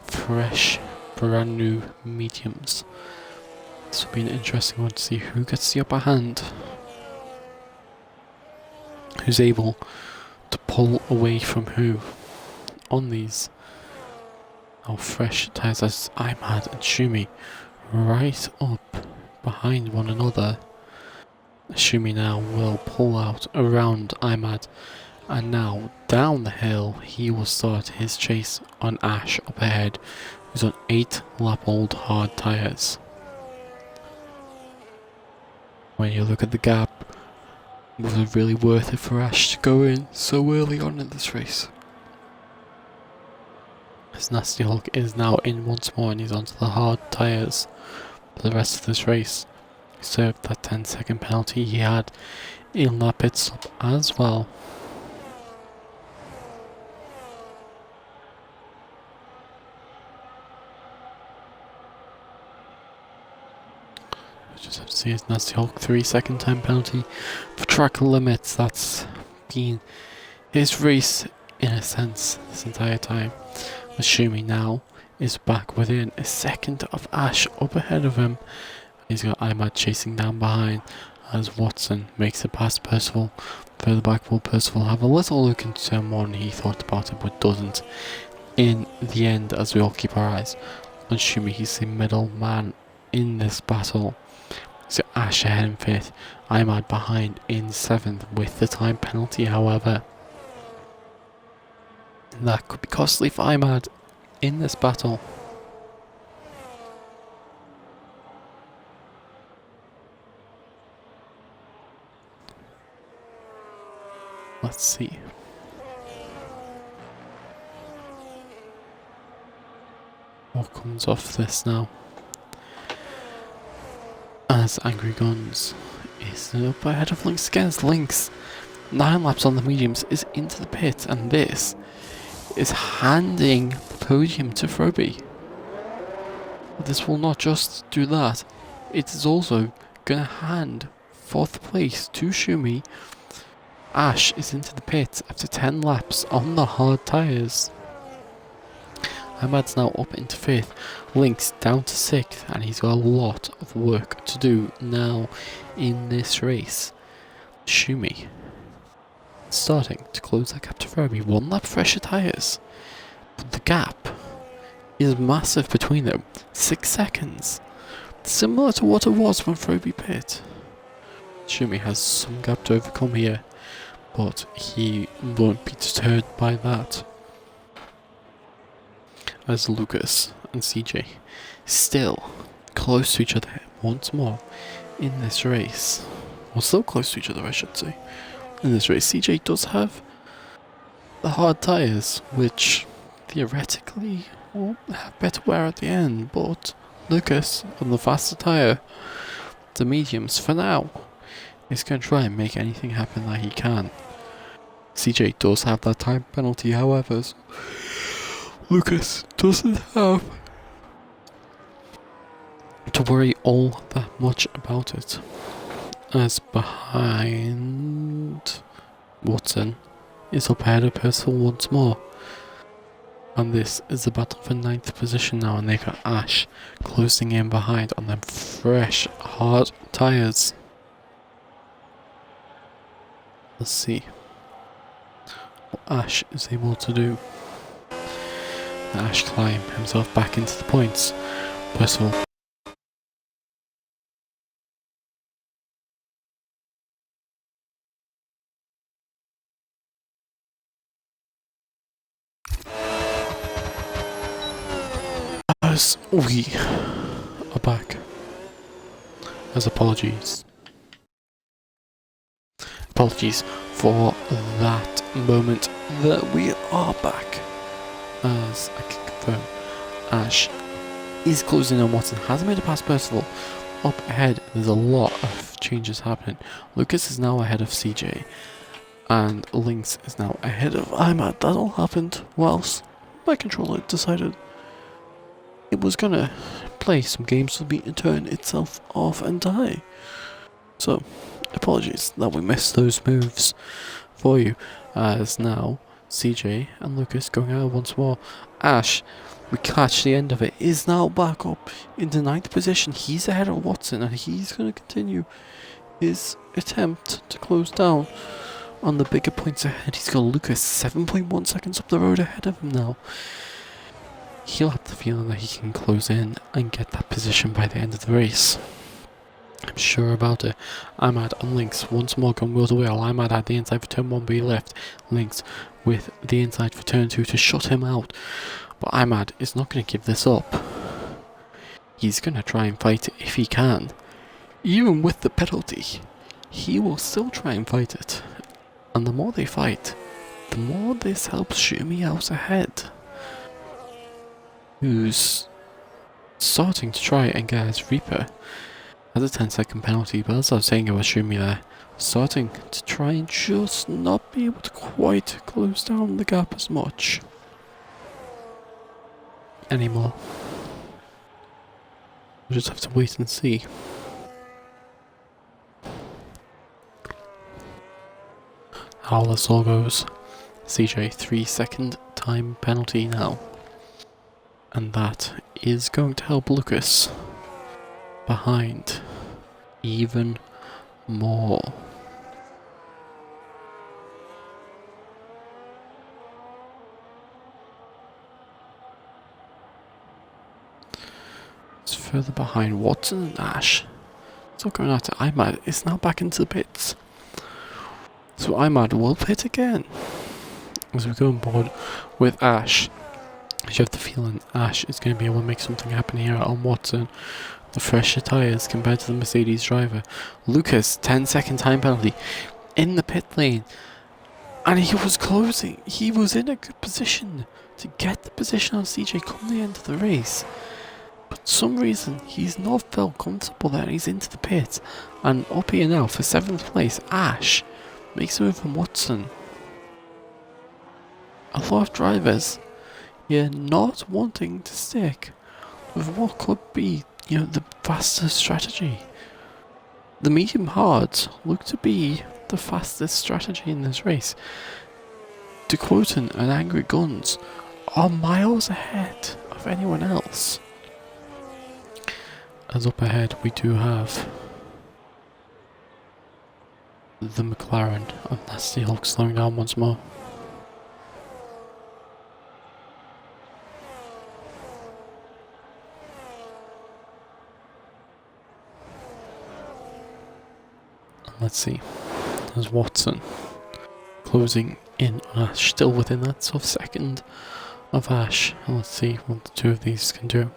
fresh, brand new mediums. This will be an interesting one to see who gets the upper hand. Who's able to pull away from who on these. Now fresh tyres as Imad and Schumi right up behind one another. Schumi now will pull out around Imad, and now down the hill he will start his chase on Ash up ahead, who's on 8-lap old hard tyres. When you look at the gap, Was it really worth it for Ash to go in so early on in this race? As Nasty Hulk is now in once more and he's onto the hard tyres for the rest of this race. He served that 10-second penalty he had in that pit stop as well. Just have to see his Nasty Hulk 3-second time penalty for track limits. That's been his race in a sense this entire time. Assuming now is back within a second of Ash up ahead of him. He's got Imad chasing down behind as Watson makes it past Pfrl. Further back will Pfrl have a little look into turn 1. He thought about it but doesn't in the end, as we all keep our eyes on Schumi. He's the middle man in this battle. So Ash ahead in 5th, Imad behind in 7th with the time penalty, however. That could be costly for Imad in this battle. Let's see. What comes off this now? As Angry Guns is up ahead of Lynx against Lynx. 9 laps on the mediums is into the pit, and this is handing the podium to Pfrl. This will not just do that, it is also going to hand 4th place to Schumi. Ash is into the pit after 10 laps on the hard tyres. Ahmad's now up into 5th, Lynx down to 6th, and he's got a lot of work to do now in this race. Schumi starting to close that gap to Pfrl. 1 lap fresher tyres, but the gap is massive between them. 6 seconds, similar to what it was when Pfrl pit. Schumi has some gap to overcome here, but he won't be deterred by that. As Lucas and CJ still close to each other once more in this race. Well, still close to each other, I should say. In this race, CJ does have the hard tyres, which theoretically will have better wear at the end, but Lucas on the faster tyre, the mediums for now, is going to try and make anything happen that he can. CJ does have that time penalty, however, so Lucas doesn't have to worry all that much about it. As behind Watson is up ahead of Pfrl once more. And this is the battle for 9th position now, and they've got Ash closing in behind on them fresh, hard tyres. Let's see what Ash is able to do. Ash climb himself back into the points. Pfrl as we are back. As apologies for that moment that we are back. As I can confirm, Ash is closing on Watson, hasn't made it past Pfrl. Up ahead, there's a lot of changes happening. Lucas is now ahead of CJ, and Lynx is now ahead of Imad. That all happened whilst my controller decided it was gonna play some games with me and turn itself off and die. So, apologies that we missed those moves for you, as now CJ and Lucas going out once more. Ash, we catch the end of it, is now back up into 9th position. He's ahead of Watson, and he's going to continue his attempt to close down on the bigger points ahead. He's got Lucas 7.1 seconds up the road ahead of him now. He'll have the feeling that he can close in and get that position by the end of the race. I'm sure about it. Imad and Lynx once more going wheel to wheel. Imad had the inside for turn 1, but he left Lynx with the inside for turn 2 to shut him out. But Imad is not going to give this up. He's going to try and fight it if he can. Even with the penalty, he will still try and fight it. And the more they fight, the more this helps Shumi out ahead, who's starting to try and get his Reaper as a 10-second penalty. But as I was saying about Shumi there, starting to try and just not be able to quite close down the gap as much anymore. We'll just have to wait and see. How this all goes. CJ 3-second time penalty now. And that is going to help Lucas behind even more. It's further behind Watson and Ash. Still going out to Imad. It's now back into the pits. So Imad will pit again. As we go on board with Ash. I have the feeling Ash is going to be able to make something happen here on Watson. The fresher tyres compared to the Mercedes driver. Lucas, 10-second time penalty in the pit lane. And he was closing. He was in a good position to get the position on CJ come the end of the race. But for some reason, he's not felt comfortable there. He's into the pit. And up here now for 7th place, Ash makes a move from Watson. A lot of drivers, not wanting to stick with what could be, the fastest strategy. The medium hards look to be the fastest strategy in this race. DeQuoten and Angry Guns are miles ahead of anyone else. As up ahead we do have the McLaren of Nasty Hulk slowing down once more. Let's see, there's Watson closing in on Ash, still within that sort of second of Ash. And let's see what the two of these can do.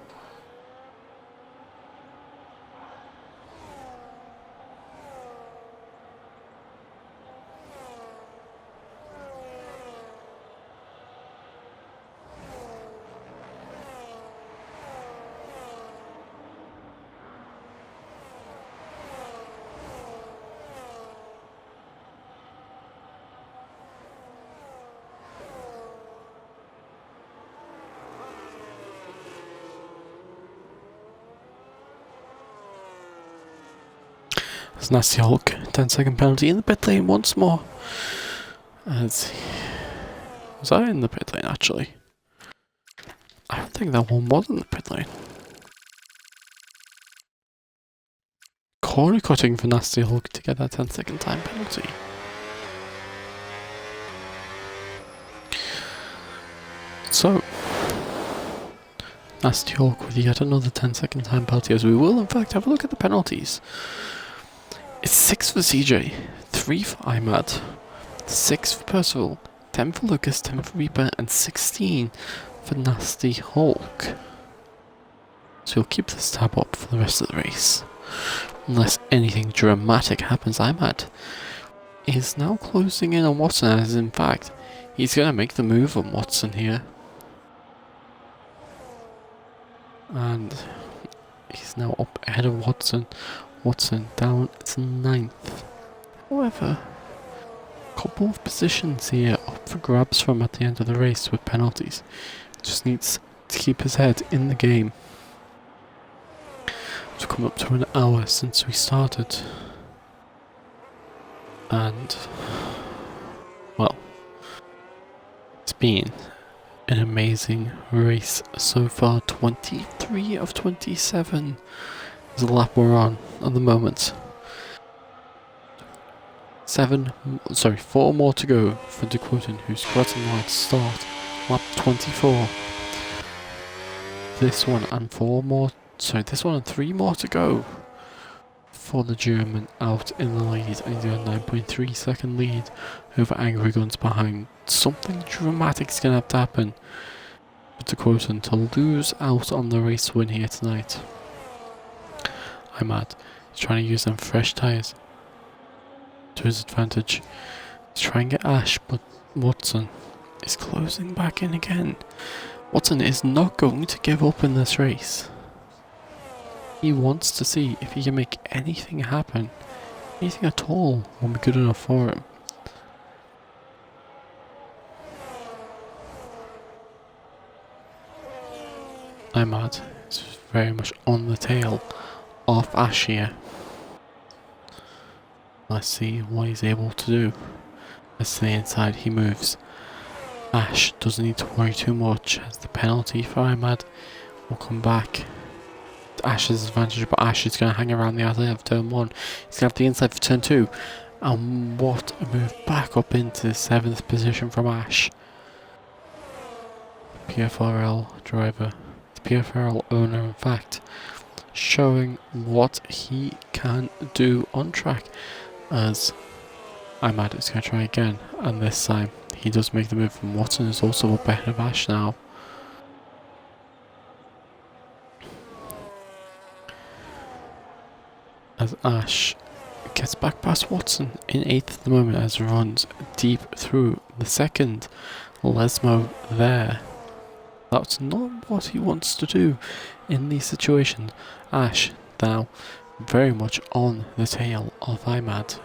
It's Nasty Hulk, 10-second penalty in the pit lane once more. Was I in the pit lane actually? I don't think that one was in the pit lane. Corner cutting for Nasty Hulk to get that 10-second time penalty. So, Nasty Hulk with yet another 10-second time penalty, as we will in fact have a look at the penalties. It's 6 for CJ, 3 for Imad, 6 for Pfrl, 10 for Lucas, 10 for Reaper, and 16 for Nasty Hulk. So we'll keep this tab up for the rest of the race. Unless anything dramatic happens, Imad is now closing in on Watson, as in fact, he's going to make the move on Watson here. And he's now up ahead of Watson. Watson down to 9th. However, a couple of positions here up for grabs from at the end of the race with penalties. Just needs to keep his head in the game. It's come up to an hour since we started. And, well, it's been an amazing race so far. 23 of 27 is the lap we're on at the moment. 4 more to go for DeQuoten, who's got in line to start lap 24. This one and 3 more to go for the German out in the lead. And he's got a 9.3 second lead over Angry Guns behind. Something dramatic is going to have to happen for DeQuoten to lose out on the race win here tonight. Imad is trying to use them fresh tyres. to his advantage. He's trying to get Ash, but Watson is closing back in again. Watson is not going to give up in this race. He wants to see if he can make anything happen. Anything at all will be good enough for him. Imad is very much on the tail of Ash here. Let's see what he's able to do. As to the inside he moves. Ash doesn't need to worry too much as the penalty for Imad will come back. Ash's advantage, but Ash is going to hang around the outside of turn 1. He's going to have the inside for turn 2. And what a move back up into the 7th position from Ash. Pfrl driver, the Pfrl owner in fact, showing what he can do on track as Imad is going to try again, and this time he does make the move, and Watson is also up ahead of Ash now. As Ash gets back past Watson in 8th at the moment as runs deep through the 2nd. Lesmo there. That's not what he wants to do in these situations. Ash now very much on the tail of Imad.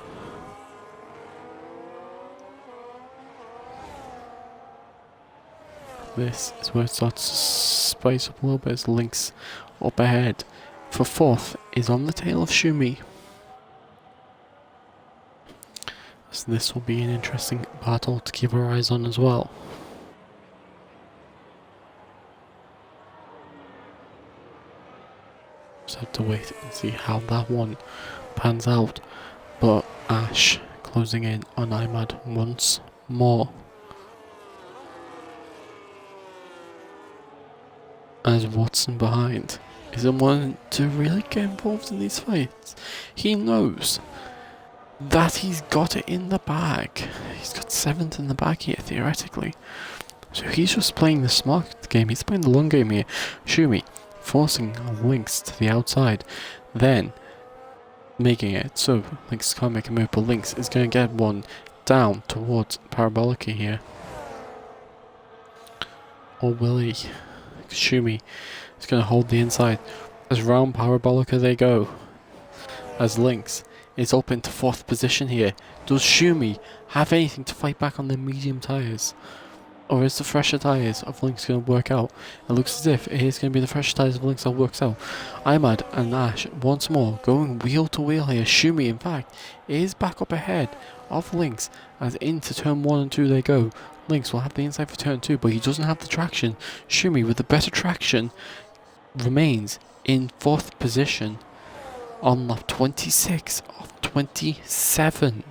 This is where it starts to spice up a little bit as Lynx up ahead. For 4th is on the tail of Shumi. So this will be an interesting battle to keep our eyes on as well. Just have to wait and see how that one pans out. But Ash closing in on Imad once more. As Watson behind isn't one to really get involved in these fights. He knows that he's got it in the bag. He's got 7th in the bag here, theoretically. So he's just playing the smart game. He's playing the long game here. Shumi forcing Lynx to the outside, then making it so Lynx can't make a move, but Lynx is going to get one down towards Parabolica here. Or will he? Shumi is going to hold the inside as round Parabolica they go. As Lynx is up into 4th position here. Does Shumi have anything to fight back on the medium tyres? Or is the fresher tyres of Lynx going to work out? It looks as if it is going to be the fresher tyres of Lynx that works out. Imad and Ash once more going wheel to wheel here. Shumi in fact is back up ahead of Lynx as into turn 1 and 2 they go. Lynx will have the inside for turn 2, but he doesn't have the traction. Shumi with the better traction remains in 4th position on lap 26 of 27.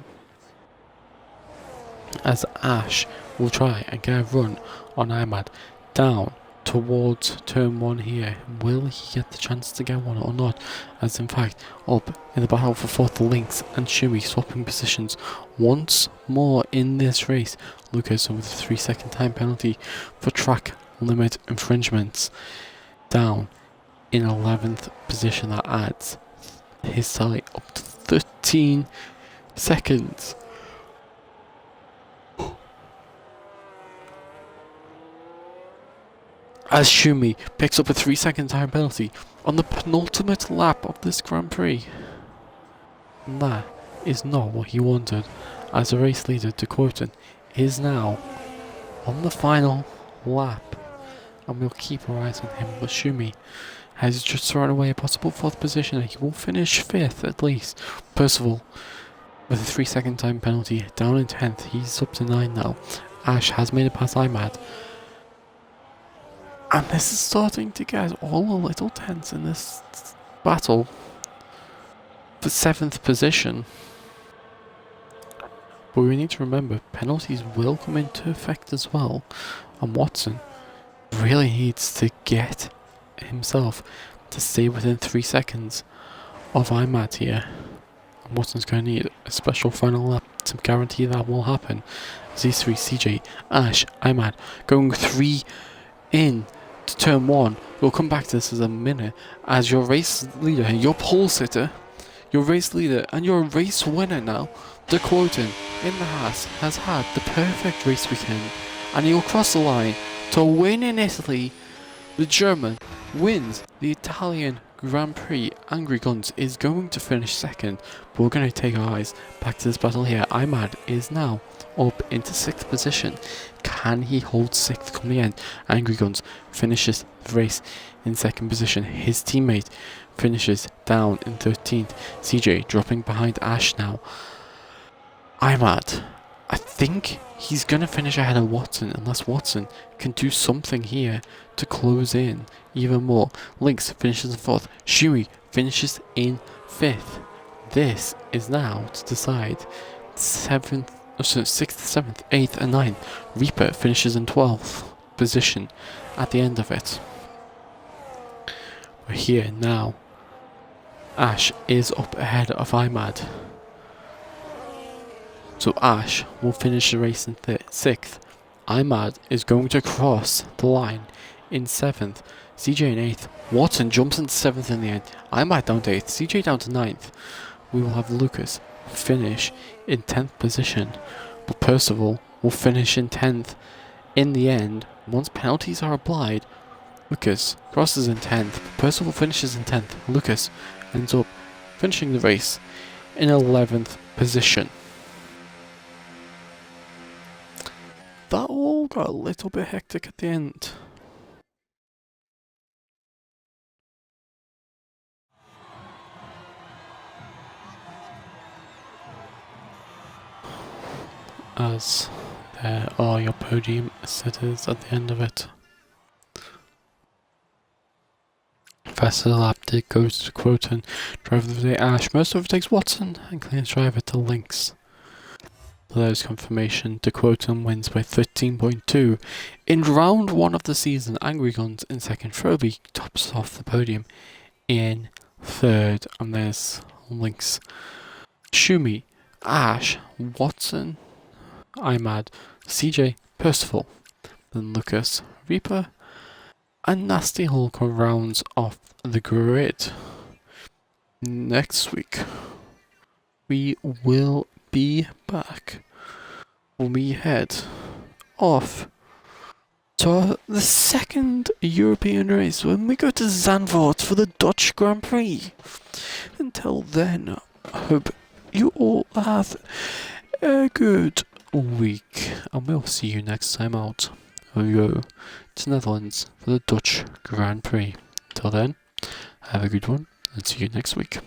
As Ash will try and get a run on Imad down towards turn 1 here. Will he get the chance to get one or not? As in fact, up in the battle for 4th, Lynx and Shumi swapping positions once more in this race. Lucas with a 3-second time penalty for track limit infringements. Down in 11th position, that adds his tally up to 13 seconds. As Shumi picks up a 3-second time penalty on the penultimate lap of this Grand Prix. And that is not what he wanted, as the race leader, to quote him, is now on the final lap. And we'll keep our eyes on him, but Shumi has just thrown away a possible 4th position and he will finish 5th at least. Percival with a 3-second time penalty down in 10th, he's up to 9 now. Ash has made it past Imad. And this is starting to get all a little tense in this battle for 7th position. But we need to remember, penalties will come into effect as well. And Watson really needs to get himself to stay within 3 seconds of Imad here. And Watson's going to need a special final lap to guarantee that will happen. Z3, CJ, Ash, Imad going 3 in to turn 1. We'll come back to this in a minute. As your race leader and your pole sitter, your race leader and your race winner now, De Quoten in the Haas has had the perfect race weekend, and he'll cross the line to win in Italy. The German wins the Italian Grand Prix. Angry Guns is going to finish second, but we're going to take our eyes back to this battle here. Imad is now up into 6th position. Can he hold 6th come the end? Angry Guns finishes the race in 2nd position. His teammate finishes down in 13th. CJ dropping behind Ash now. Imad, I think he's going to finish ahead of Watson unless Watson can do something here to close in even more. Lynx finishes in 4th. Shui finishes in 5th. This is now to decide 6th, 7th, 8th and 9th. Reaper finishes in 12th position at the end of it. We're here now. Ash is up ahead of Imad. So Ash will finish the race in 6th. Imad is going to cross the line in 7th. CJ in 8th. Watson jumps into 7th in the end. Imad down to 8th. CJ down to 9th. We will have Lucas finish in 10th position. But Percival will finish in 10th in the end. Once penalties are applied, Lucas crosses in 10th. Percival finishes in 10th. Lucas ends up finishing the race in 11th position. That all got a little bit hectic at the end. As there are your podium setters at the end of it. Fastest lap did goes to Quoten. Driver of the day Ash. Most overtakes Watson and cleans driver to Lynx. So there's confirmation. De Quoten wins by 13.2. In round 1 of the season, Angry Guns in 2nd. Pfrl tops off the podium in 3rd. And there's Lynx. Shumi, Ash, Watson, Imad, CJ, Percival, then Lucas, Reaper, and Nasty Hulk rounds off the grid. Next week, we will be back when we head off to the 2nd European race when we go to Zandvoort for the Dutch Grand Prix. Until then, I hope you all have a good week, and we'll see you next time out. We go to Netherlands for the Dutch Grand Prix. Till then, have a good one, and see you next week.